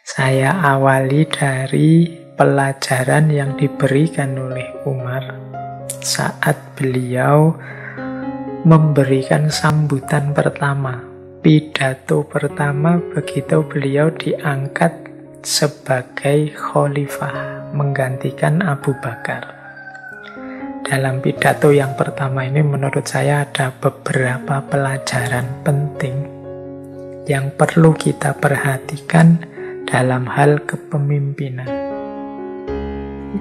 Saya awali dari pelajaran yang diberikan oleh Umar saat beliau memberikan sambutan pertama, pidato pertama begitu beliau diangkat sebagai khalifah, menggantikan Abu Bakar. Dalam pidato yang pertama ini menurut saya ada beberapa pelajaran penting yang perlu kita perhatikan dalam hal kepemimpinan.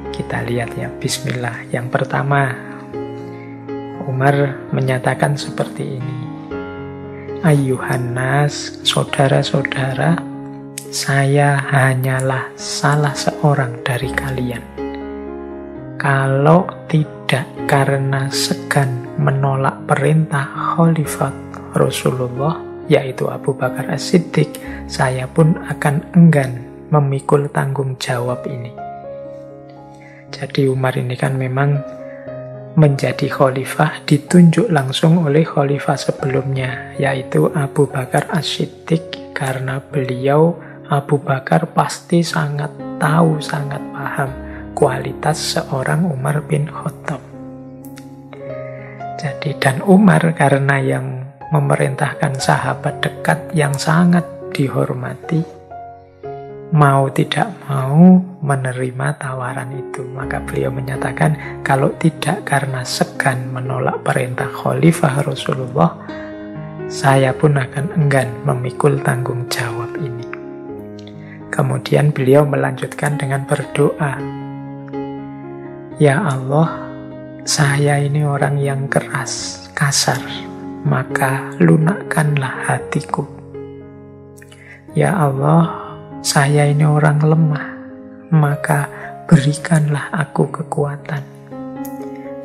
Kita lihat ya, bismillah. Yang pertama, Umar menyatakan seperti ini. Ayyuhan nas, saudara-saudara, saya hanyalah salah seorang dari kalian. Kalau tidak karena segan menolak perintah Khalifat Rasulullah, yaitu Abu Bakar As-Siddiq, saya pun akan enggan memikul tanggung jawab ini. Jadi Umar ini kan memang menjadi khalifah ditunjuk langsung oleh khalifah sebelumnya, yaitu Abu Bakar As-Siddiq, karena beliau Abu Bakar pasti sangat tahu, sangat paham kualitas seorang Umar bin Khattab. Jadi dan Umar karena yang memerintahkan sahabat dekat yang sangat dihormati, mau tidak mau menerima tawaran itu. Maka beliau menyatakan kalau tidak karena segan menolak perintah Khalifah Rasulullah, saya pun akan enggan memikul tanggung jawab ini. Kemudian beliau melanjutkan dengan berdoa, ya Allah, saya ini orang yang keras, kasar, maka lunakkanlah hatiku. Ya Allah, saya ini orang lemah, maka berikanlah aku kekuatan.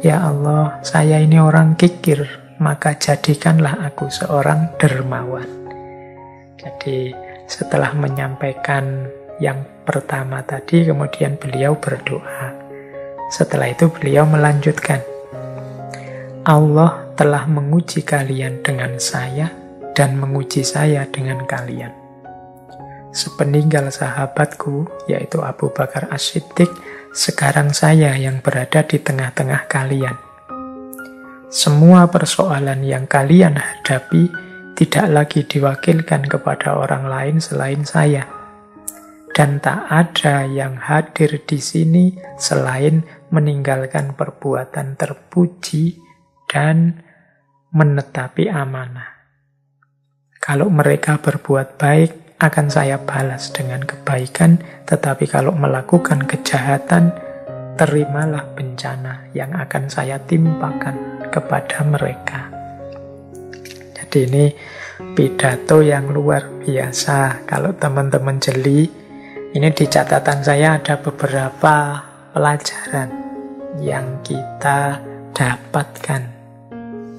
Ya Allah, saya ini orang kikir, maka jadikanlah aku seorang dermawan. Jadi setelah menyampaikan yang pertama tadi, kemudian beliau berdoa. Setelah itu beliau melanjutkan, Allah telah menguji kalian dengan saya dan menguji saya dengan kalian. Sepeninggal sahabatku, yaitu Abu Bakar As-Siddiq, sekarang saya yang berada di tengah-tengah kalian. Semua persoalan yang kalian hadapi tidak lagi diwakilkan kepada orang lain selain saya. Dan tak ada yang hadir di sini selain meninggalkan perbuatan terpuji dan menetapi amanah. Kalau mereka berbuat baik, akan saya balas dengan kebaikan, tetapi kalau melakukan kejahatan, terimalah bencana yang akan saya timpakan kepada mereka. Jadi ini pidato yang luar biasa. Kalau teman-teman jeli, ini di catatan saya ada beberapa pelajaran yang kita dapatkan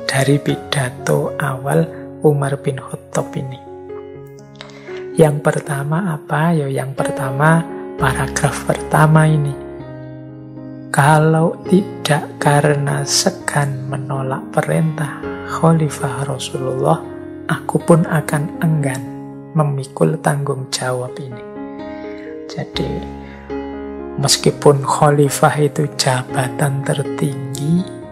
dari pidato awal Umar bin Khattab ini. Yang pertama apa? Yang pertama, paragraf pertama ini. Kalau tidak karena segan menolak perintah Khalifah Rasulullah, aku pun akan enggan memikul tanggung jawab ini. Jadi, meskipun khalifah itu jabatan tertinggi,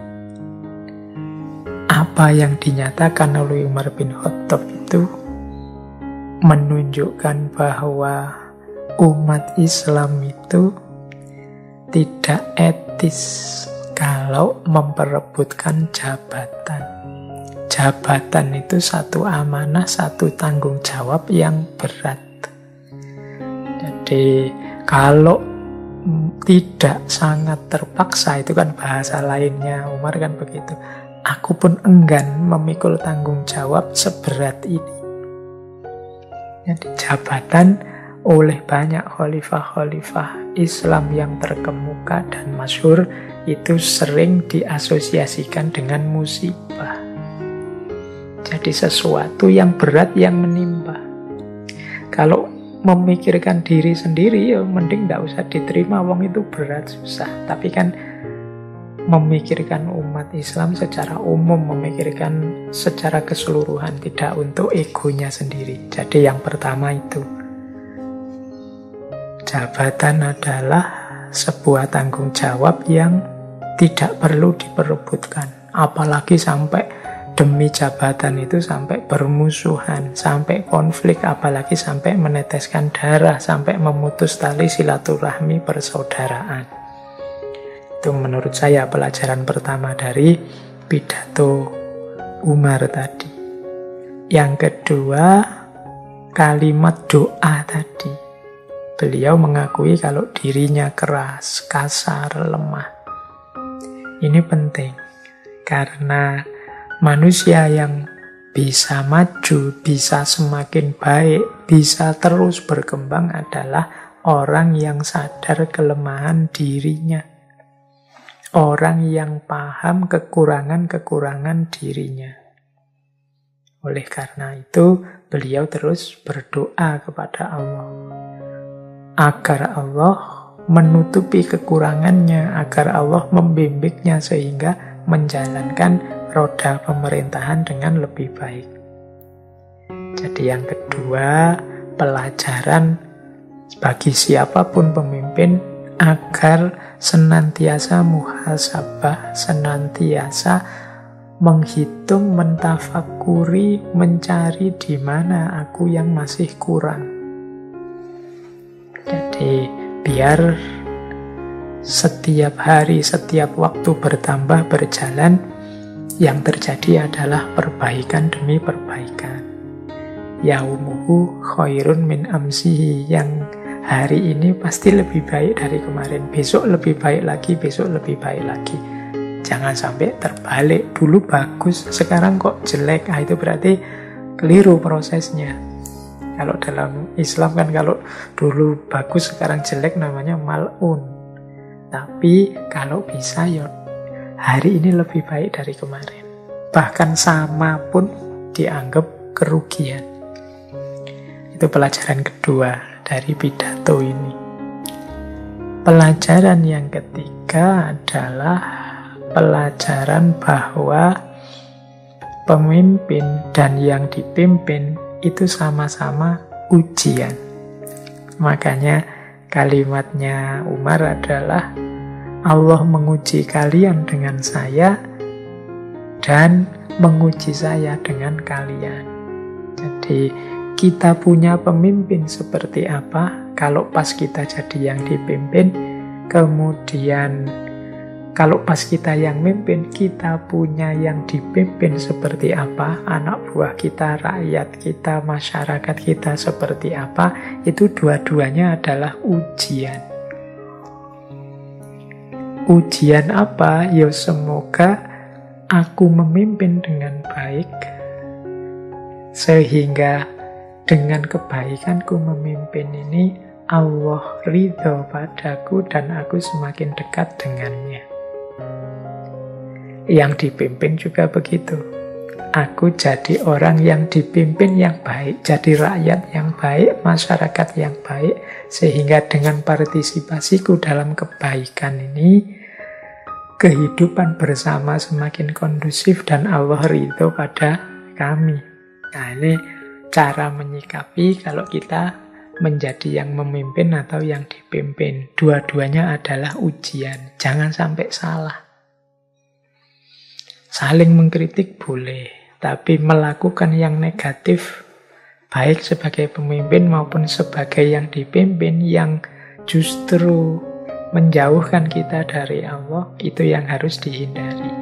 apa yang dinyatakan oleh Umar bin Khattab itu menunjukkan bahwa umat Islam itu tidak etis kalau memperebutkan jabatan. Jabatan itu satu amanah, satu tanggung jawab yang berat. Jadi kalau tidak sangat terpaksa, itu kan bahasa lainnya Umar kan begitu, aku pun enggan memikul tanggung jawab seberat ini. Jadi jabatan oleh banyak khalifah-khalifah Islam yang terkemuka dan masyhur itu sering diasosiasikan dengan musibah. Jadi sesuatu yang berat yang menimpa. Kalau memikirkan diri sendiri, ya mending tidak usah diterima, wong itu berat, susah. Tapi kan memikirkan umat Islam secara umum, memikirkan secara keseluruhan, tidak untuk egonya sendiri. Jadi yang pertama itu. Jabatan adalah sebuah tanggung jawab yang tidak perlu diperebutkan. Apalagi sampai demi jabatan itu sampai bermusuhan, sampai konflik, apalagi sampai meneteskan darah, sampai memutus tali silaturahmi persaudaraan. Itu menurut saya pelajaran pertama dari pidato Umar tadi. Yang kedua, kalimat doa tadi. Beliau mengakui kalau dirinya keras, kasar, lemah. Ini penting, karena manusia yang bisa maju, bisa semakin baik, bisa terus berkembang adalah orang yang sadar kelemahan dirinya. Orang yang paham kekurangan-kekurangan dirinya. Oleh karena itu, beliau terus berdoa kepada Allah. Agar Allah menutupi kekurangannya, agar Allah membimbingnya sehingga menjalankan roda pemerintahan dengan lebih baik. Jadi yang kedua, pelajaran bagi siapapun pemimpin agar senantiasa muhasabah, senantiasa menghitung, mentafakuri, mencari di mana aku yang masih kurang. Jadi biar setiap hari, setiap waktu bertambah, berjalan, yang terjadi adalah perbaikan demi perbaikan. Yaumuhu khairun min amsihi, yang hari ini pasti lebih baik dari kemarin, besok lebih baik lagi, besok lebih baik lagi. Jangan sampai terbalik, dulu bagus, sekarang kok jelek. Nah, itu berarti keliru prosesnya. Kalau dalam Islam kan kalau dulu bagus sekarang jelek namanya mal'un. Tapi kalau bisa ya hari ini lebih baik dari kemarin. Bahkan sama pun dianggap kerugian. Itu pelajaran kedua dari pidato ini. Pelajaran yang ketiga adalah pelajaran bahwa pemimpin dan yang dipimpin itu sama-sama ujian. Makanya kalimatnya Umar adalah Allah menguji kalian dengan saya dan menguji saya dengan kalian. Jadi kita punya pemimpin seperti apa, kalau pas kita jadi yang dipimpin, kemudian kalau pas kita yang mimpin, kita punya yang dipimpin seperti apa, anak buah kita, rakyat kita, masyarakat kita seperti apa, itu dua-duanya adalah ujian. Ujian apa? Ya semoga aku memimpin dengan baik, sehingga dengan kebaikanku memimpin ini, Allah ridho padaku dan aku semakin dekat dengannya. Yang dipimpin juga begitu. Aku jadi orang yang dipimpin yang baik, jadi rakyat yang baik, masyarakat yang baik, sehingga dengan partisipasiku dalam kebaikan ini, kehidupan bersama semakin kondusif dan Allah ridho pada kami. Nah, ini cara menyikapi kalau kita menjadi yang memimpin atau yang dipimpin. Dua-duanya adalah ujian. Jangan sampai salah. Saling mengkritik boleh, tapi melakukan yang negatif, baik sebagai pemimpin maupun sebagai yang dipimpin, yang justru menjauhkan kita dari Allah, itu yang harus dihindari.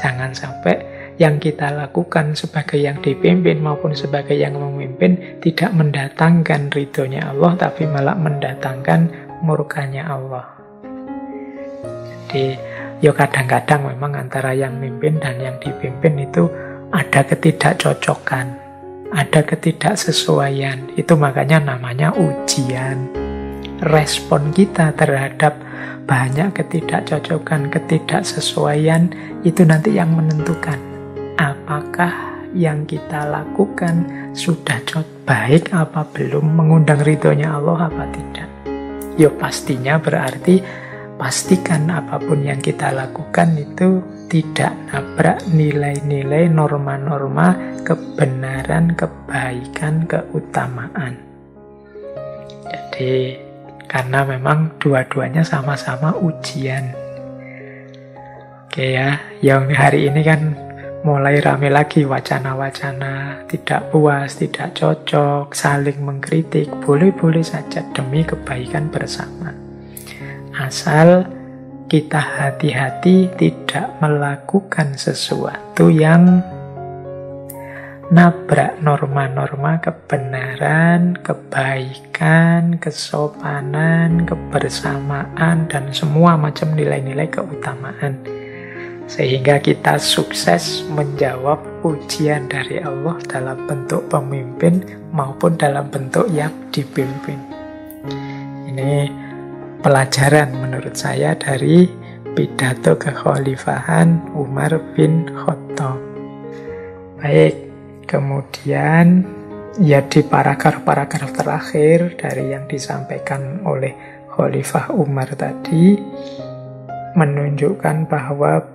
Jangan sampai yang kita lakukan sebagai yang dipimpin maupun sebagai yang memimpin tidak mendatangkan ridhonya Allah, tapi malah mendatangkan murkanya Allah. Jadi ya kadang-kadang memang antara yang mimpin dan yang dipimpin itu ada ketidakcocokan, ada ketidaksesuaian. Itu makanya namanya ujian. Respon kita terhadap banyak ketidakcocokan, ketidaksesuaian itu nanti yang menentukan apakah yang kita lakukan sudah baik apa belum, mengundang ridhonya Allah apa tidak. Ya pastinya berarti pastikan apapun yang kita lakukan itu tidak nabrak nilai-nilai, norma-norma kebenaran, kebaikan, keutamaan. Jadi karena memang dua-duanya sama-sama ujian. Oke ya, yang hari ini kan mulai rame lagi wacana-wacana tidak puas, tidak cocok, saling mengkritik, boleh-boleh saja demi kebaikan bersama. Asal kita hati-hati tidak melakukan sesuatu yang nabrak norma-norma kebenaran, kebaikan, kesopanan, kebersamaan, dan semua macam nilai-nilai keutamaan. Sehingga kita sukses menjawab ujian dari Allah dalam bentuk pemimpin maupun dalam bentuk yang dipimpin. Ini pelajaran menurut saya dari pidato kekhalifahan Umar bin Khattab. Baik, kemudian ya di paragraf-paragraf terakhir dari yang disampaikan oleh Khalifah Umar tadi menunjukkan bahwa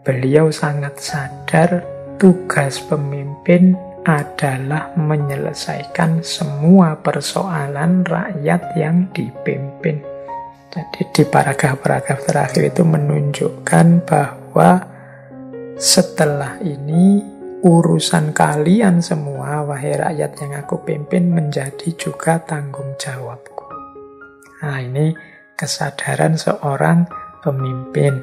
beliau sangat sadar tugas pemimpin adalah menyelesaikan semua persoalan rakyat yang dipimpin. Jadi di paragraf-paragraf terakhir itu menunjukkan bahwa setelah ini urusan kalian semua, wahai rakyat yang aku pimpin, menjadi juga tanggung jawabku. Nah, ini kesadaran seorang pemimpin.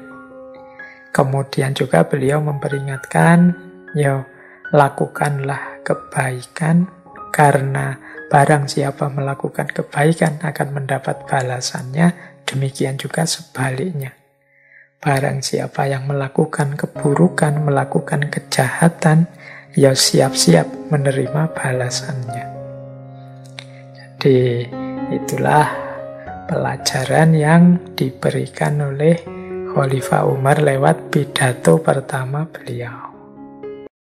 Kemudian juga beliau memperingatkan, ya lakukanlah kebaikan, karena barang siapa melakukan kebaikan akan mendapat balasannya, demikian juga sebaliknya. Barang siapa yang melakukan keburukan, melakukan kejahatan, ya siap-siap menerima balasannya. Jadi itulah pelajaran yang diberikan oleh Khalifah Umar lewat pidato pertama beliau.